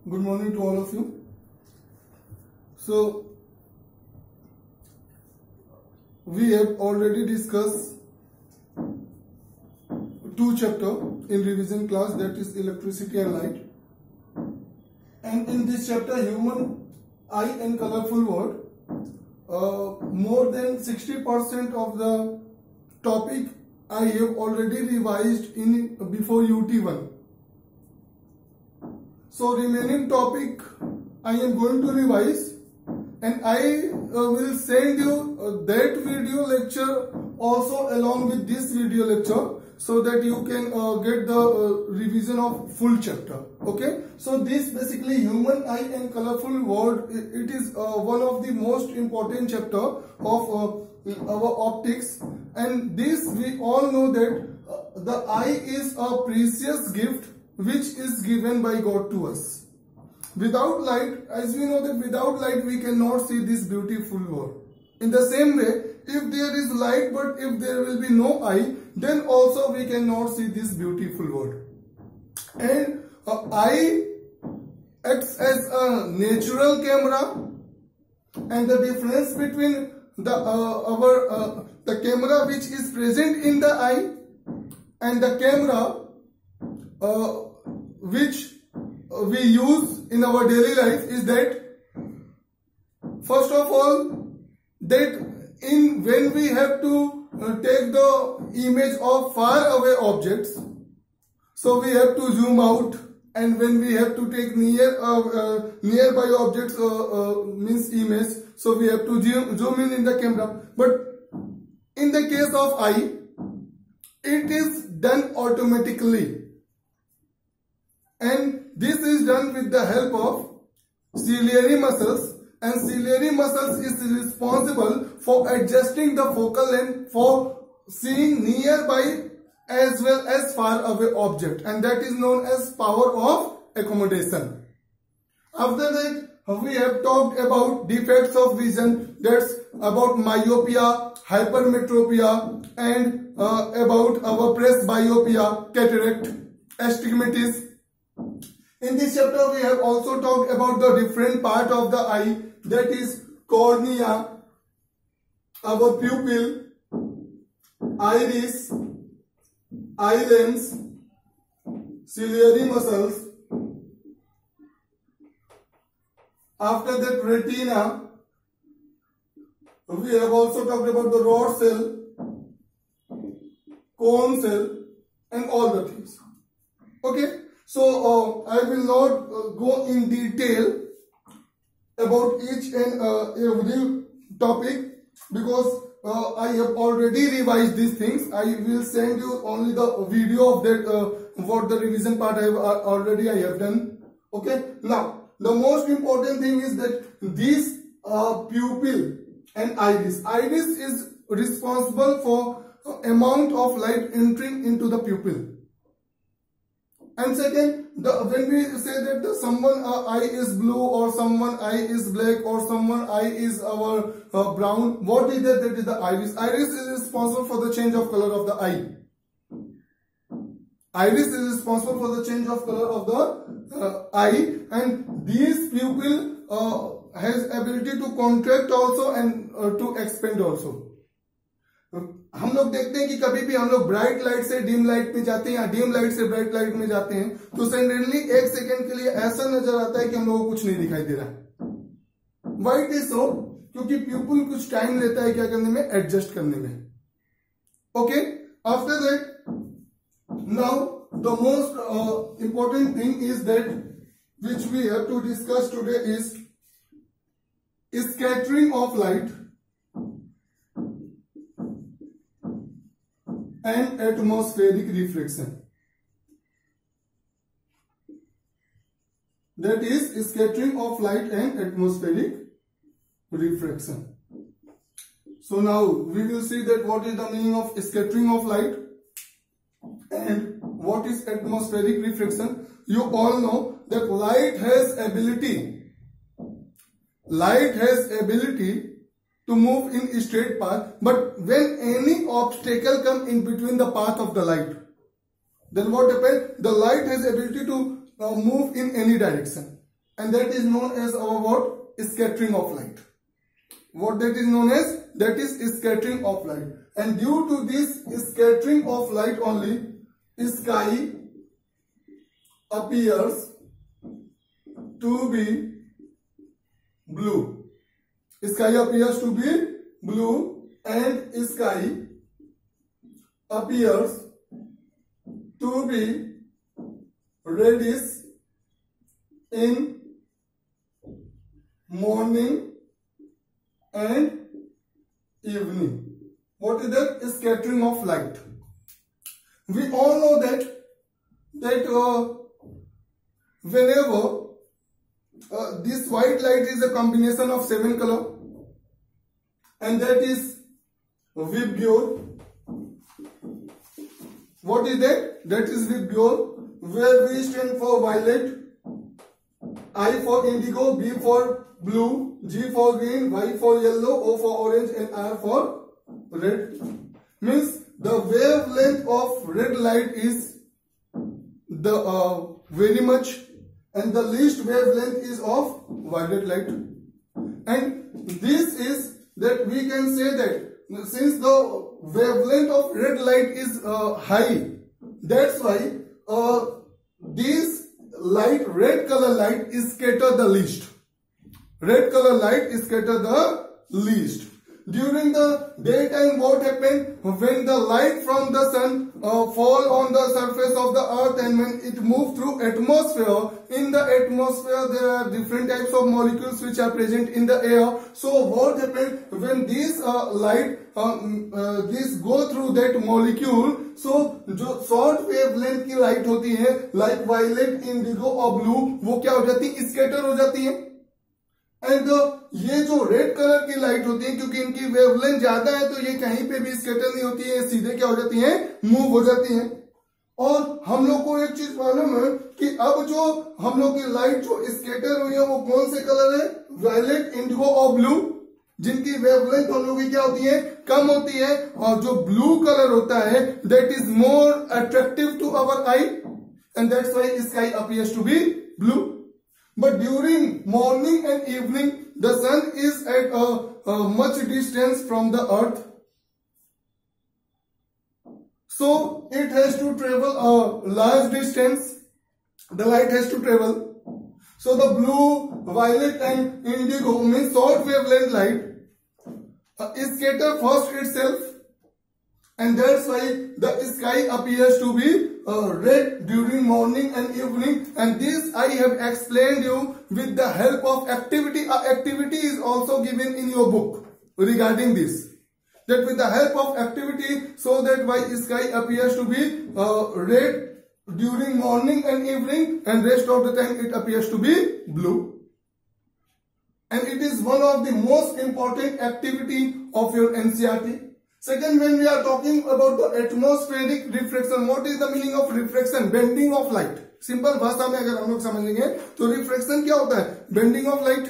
Good morning to all of you. So, we have already discussed two chapters in revision class, that is electricity and light. And in this chapter, human eye and colorful world, more than 60% of the topic I have already revised in before UT1. So remaining topic I am going to revise, and I will send you that video lecture also along with this video lecture, so that you can get the revision of full chapter. Okay, so this basically human eye and colorful world, it is one of the most important chapter of our optics, and this we all know that the eye is a precious gift which is given by God to us. Without light, as we know that without light we cannot see this beautiful world. In the same way, if there is light but if there will be no eye, then also we cannot see this beautiful world. And eye acts as a natural camera, and the difference between the camera which is present in the eye and the camera which we use in our daily life is that, first of all, that when we have to take the image of far away objects, so we have to zoom out, and when we have to take nearby objects means image, so we have to zoom in the camera. But in the case of eye, it is done automatically, and this is done with the help of ciliary muscles, and ciliary muscles is responsible for adjusting the focal length for seeing nearby as well as far away object, and that is known as power of accommodation. After that, we have talked about defects of vision, that's about myopia, hypermetropia, and about our presbyopia, cataract, astigmatism. In this chapter, we have also talked about the different part of the eye, that is cornea, our pupil, iris, eye lens, ciliary muscles. After that, retina. We have also talked about the rod cell, cone cell, and all the things. Okay. So, I will not go in detail about each and every topic, because I have already revised these things. I will send you only the video of that, what the revision part I have done. Okay. Now, the most important thing is that this pupil and iris. Iris is responsible for amount of light entering into the pupil. And second, when we say that someone eye is blue, or someone eye is black, or someone eye is our brown, what is that? That is the iris. Iris is responsible for the change of color of the eye. Iris is responsible for the change of color of the eye, and this pupil has ability to contract also and to expand also. हम लोग देखते हैं कि कभी भी हम लोग bright light से डिम लाइट में जाते हैं या डिम लाइट से ब्राइट लाइट में जाते हैं, तो सडनली एक सेकंड के लिए ऐसा नजर आता है कि हम लोगों को कुछ नहीं दिखाई दे रहा। Why it is so? क्योंकि प्यूपिल कुछ टाइम लेता है क्या करने में, एडजस्ट करने में। Okay, after that, now the most important thing is that which we have to discuss today is scattering of light and atmospheric refraction. That is scattering of light and atmospheric refraction. So now we will see that what is the meaning of scattering of light and what is atmospheric refraction. You all know that light has ability to move in a straight path, but when any obstacle comes in between the path of the light, then what happens? The light has ability to move in any direction. and that is known as our what? Scattering of light. What that is known as? That is scattering of light. And due to this scattering of light only, sky appears to be blue. Sky appears to be blue, and sky appears to be reddish in morning and evening. What is that? Scattering of light. We all know that whenever this white light is a combination of 7 color, and that is Vibgyor. What is that? That is Vibgyor, where V stand for violet, I for indigo, B for blue, G for green, Y for yellow, O for orange, and R for red. Means the wavelength of red light is the very much, and the least wavelength is of violet light. And this is that we can say that since the wavelength of red light is high, that's why this light, red color light, is scattered the least. Red color light is scattered the least. During the daytime, what happened? When the light from the sun fall on the surface of the earth, and when it moves through atmosphere, in the atmosphere there are different types of molecules which are present in the air. So what happened when this light this go through that molecule? So जो short wavelength की light होती है, like violet, indigo और blue, वो क्या हो जाती है? Scatter हो जाती है. एंड ये जो रेड कलर की लाइट होती है, क्योंकि इनकी वेवलेंथ ज्यादा है, तो ये कहीं पे भी स्कैटर नहीं होती है, सीधे क्या हो जाती है? मूव हो जाती है. और हम लोग को एक चीज मालूम है कि अब जो हम लोग की लाइट जो स्कैटर हुई है वो कौन से कलर है? वायलेट, इंडिगो और ब्लू, जिनकी वेवलेंथ हम लोग की क्या होती है? कम होती है. और जो ब्लू कलर होता है, that is more attractive to our eye, and that's why sky appears to be blue. But during morning and evening, the sun is at a much distance from the earth. So it has to travel a large distance. The light has to travel. So the blue, violet and indigo means short wavelength light is scatter first itself. And that's why the sky appears to be red during morning and evening. And this I have explained you with the help of activity. Activity is also given in your book regarding this. That with the help of activity, so that why sky appears to be red during morning and evening, and rest of the time it appears to be blue. And it is one of the most important activity of your NCERT. Second, when we are talking about the atmospheric refraction, what is the meaning of refraction? Bending of light. Simple भाषा में अगर हम लोग समझेंगे तो refraction क्या होता है? Bending of light.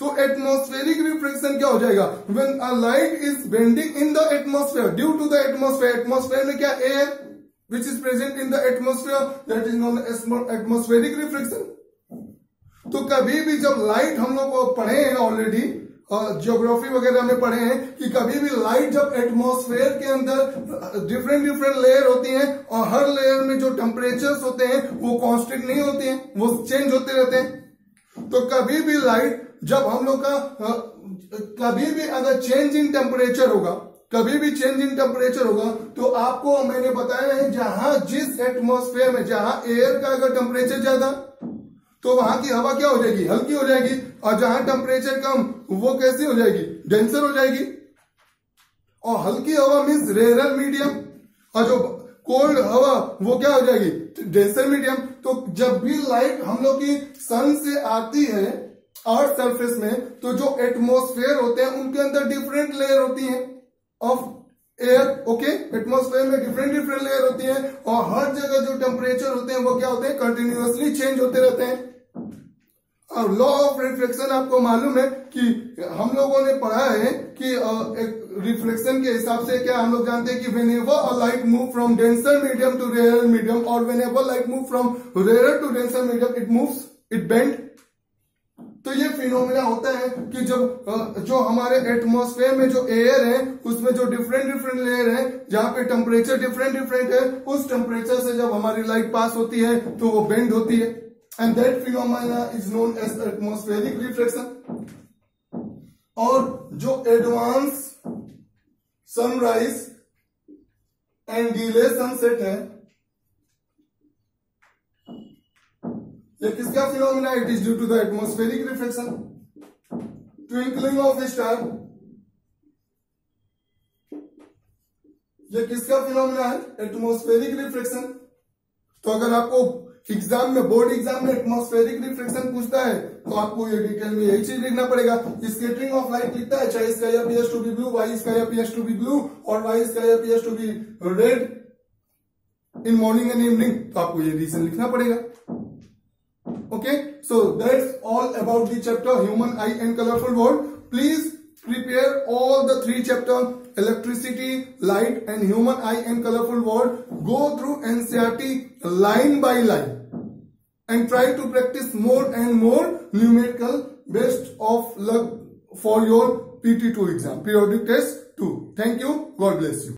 तो एटमॉस्फेरिक रिफ्रैक्शन क्या हो जाएगा? When a light is bending in the atmosphere due to the atmosphere. Atmosphere में क्या? Air which is present in the atmosphere, that is known as atmospheric refraction. तो कभी भी जब लाइट हम लोग को पढ़े हैं ऑलरेडी, ज्योग्राफी वगैरह में पढ़े हैं कि कभी भी लाइट जब एटमॉस्फेयर के अंदर डिफरेंट लेयर होती हैं, और हर लेयर में जो टेम्परेचर्स होते हैं वो कांस्टेंट नहीं होते हैं, वो चेंज होते रहते हैं. तो कभी भी लाइट जब हम लोग का कभी भी अगर चेंज इन टेम्परेचर होगा, कभी भी चेंज इन टेम्परेचर होगा, तो आपको मैंने बताया है जहां जिस एटमॉस्फेयर में जहां एयर का अगर टेम्परेचर ज्यादा, तो वहां की हवा क्या हो जाएगी? हल्की हो जाएगी. और जहां टेम्परेचर कम, वो कैसी हो जाएगी? डेंसर हो जाएगी. और हल्की हवा मीन्स रेयर मीडियम, और जो कोल्ड हवा वो क्या हो जाएगी? Denser medium. तो जब भी लाइट हम लोग की सन से आती है अर्थ सरफेस में, तो जो एटमॉस्फेयर होते हैं उनके अंदर डिफरेंट लेयर होती है ऑफ एयर. ओके, एटमॉस्फेयर में डिफरेंट लेयर होती है, और हर जगह जो टेम्परेचर होते हैं वो क्या होते हैं? कंटिन्यूअसली चेंज होते रहते हैं. और लॉ ऑफ रिफ्लेक्शन आपको मालूम है कि हम लोगों ने पढ़ा है कि रिफ्लेक्शन के हिसाब से क्या हम लोग जानते हैं कि whenever a light move from denser medium to rare medium, और whenever light move from rare to denser medium, it moves, it bend. तो ये फिनोमेना होता है कि जब जो हमारे एटमॉस्फेयर में जो एयर है उसमें जो डिफरेंट लेयर है, जहां पे टेम्परेचर डिफरेंट है, उस टेम्परेचर से जब हमारी लाइट पास होती है तो वो बेंड होती है, and that phenomena is known as atmospheric reflection. और जो advance sunrise and delay sunset है, ये किसका phenomena? It is due to the atmospheric reflection. Twinkling of star, ये किसका फिनोमेना है? Atmospheric reflection. तो अगर आपको एग्जाम में, बोर्ड एग्जाम में एटमॉस्फेरिक रिफ्लेक्शन पूछता है तो आपको ये डिटेल में यही चीज लिखना पड़ेगा। स्कैटरिंग ऑफ लाइट लिखता है, चाहे sky appears to be blue, why sky appears to be blue और why sky appears to be red in morning and evening, तो आपको ये रीजन लिखना पड़ेगा। Okay, so that's all about the chapter Human Eye and Colorful World. Please prepare all the 3 chapters: electricity, light and human eye and colorful world. Go through NCERT line by line and try to practice more and more numerical. Best of luck for your PT2 exam, periodic test 2. Thank you. God bless you.